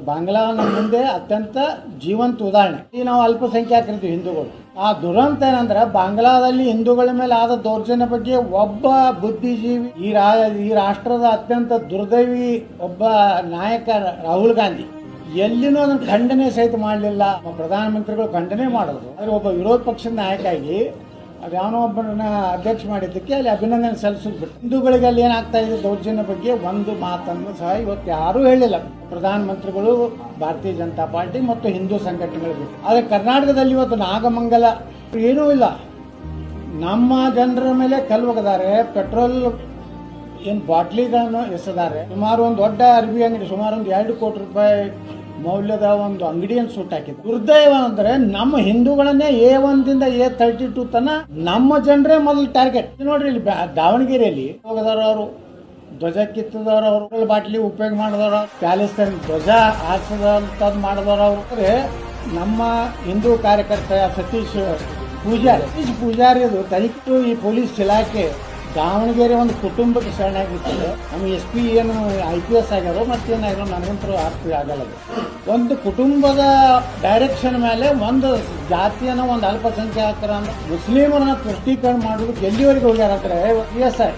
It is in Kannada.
ಬಾಂಗ್ಲಾ ನಮ್ಮ ಮುಂದೆ ಅತ್ಯಂತ ಜೀವಂತ ಉದಾಹರಣೆ. ಈ ನಾವು ಅಲ್ಪಸಂಖ್ಯಾತರಿದ್ದೀವಿ ಹಿಂದೂಗಳು. ಆ ದುರಂತ ಏನಂದ್ರೆ ಬಾಂಗ್ಲಾದಲ್ಲಿ ಹಿಂದೂಗಳ ಮೇಲೆ ಆದ ದೌರ್ಜನ್ಯ ಬಗ್ಗೆ ಒಬ್ಬ ಬುದ್ಧಿಜೀವಿ ಈ ರಾಷ್ಟ್ರದ ಅತ್ಯಂತ ದುರ್ದೈವಿ ಒಬ್ಬ ನಾಯಕ ರಾಹುಲ್ ಗಾಂಧಿ ಎಲ್ಲಿನೂ ಅದನ್ನು ಖಂಡನೆ ಸಹಿತ ಮಾಡಲಿಲ್ಲ. ಪ್ರಧಾನಮಂತ್ರಿಗಳು ಖಂಡನೆ ಮಾಡಿದ್ರು. ಆದರೆ ಒಬ್ಬ ವಿರೋಧ ಪಕ್ಷದ ನಾಯಕ ಆಗಿ ಅದ್ಯಾವನೋ ಒಬ್ಬರನ್ನ ಅಧ್ಯಕ್ಷ ಮಾಡಿದ್ದಕ್ಕೆ ಅಲ್ಲಿ ಅಭಿನಂದನೆ ಸಲ್ಲಿಸಿದ್ಬಿಟ್ಟು ಹಿಂದೂಗಳಿಗೆ ಅಲ್ಲಿ ಏನಾಗ್ತಾ ಇದೆ ದೌರ್ಜನ್ಯ ಬಗ್ಗೆ ಒಂದು ಮಾತನ್ನು ಸಹ ಇವತ್ತು ಯಾರೂ ಹೇಳಿಲ್ಲ. ಪ್ರಧಾನಮಂತ್ರಿಗಳು, ಭಾರತೀಯ ಜನತಾ ಪಾರ್ಟಿ ಮತ್ತು ಹಿಂದೂ ಸಂಘಟನೆಗಳು ಬಿಟ್ಟು. ಆದರೆ ಕರ್ನಾಟಕದಲ್ಲಿ ಇವತ್ತು ನಾಗಮಂಗಲ ಏನೂ ಇಲ್ಲ. ನಮ್ಮ ಜನರ ಮೇಲೆ ಕಲ್ಲು ಒಗೆದಾರೆ, ಪೆಟ್ರೋಲ್ ಬಾಟ್ಲಿಗಳನ್ನು ಎಸೆದಾರೆ. ಸುಮಾರು ಒಂದು ದೊಡ್ಡ ಅರ್ಬಿ ಅಂಗಡಿ, ಸುಮಾರು ಒಂದು 2 ಕೋಟಿ ರೂಪಾಯಿ ಮೌಲ್ಯದ ಒಂದು ಅಂಗಡಿಯನ್ನು ಸುಟ್ಟಾಕಿದ್ರು. ದುರ್ದೈವ ಅಂದ್ರೆ ನಮ್ಮ ಹಿಂದೂಗಳನ್ನೇ A1 ದಿಂದ A32 ತನ ನಮ್ಮ ಜನರೇ ಮೊದಲು ಟಾರ್ಗೆಟ್. ನೋಡ್ರಿ, ಇಲ್ಲಿ ದಾವಣಗೆರೆಯಲ್ಲಿ ಹೋಗದವರು, ಧ್ವಜ ಕಿತ್ತದವರು, ಬಾಟ್ಲಿ ಉಪಯೋಗ ಮಾಡಿದವರು, ಪ್ಯಾಲೆಸ್ತೈನ್ ಧ್ವಜ ಹಾರಿಸದಂಥದ್ದು ಮಾಡಿದವರು ನಮ್ಮ ಹಿಂದೂ ಕಾರ್ಯಕರ್ತ ಸತೀಶ್ ಪೂಜಾರಿ ಅದು ತನಿಖೆ ಈ ಪೊಲೀಸ್ ಇಲಾಖೆ ದಾವಣಗೆರೆ ಒಂದು ಕುಟುಂಬಕ್ಕೆ ಶರಣಾಗಿರ್ತದೆ. ನಮ್ಮ SP ಏನು IPS ಆಗ್ಯಾರೋ ಮತ್ತೇನಾಗಿರೋ ನನಗಂತರೂ ಅರ್ಥ ಆಗಲ್ಲ. ಒಂದು ಕುಟುಂಬದ ಡೈರೆಕ್ಷನ್ ಮೇಲೆ ಒಂದು ಜಾತಿಯನ್ನು, ಒಂದು ಅಲ್ಪಸಂಖ್ಯಾತರ ಮುಸ್ಲಿಮರನ್ನ ತುಷ್ಟೀಕರಣ ಮಾಡೋದಕ್ಕೆ ಎಲ್ಲಿವರೆಗೆ ಹೋಗ್ಯಾರಂದ್ರೆ PSI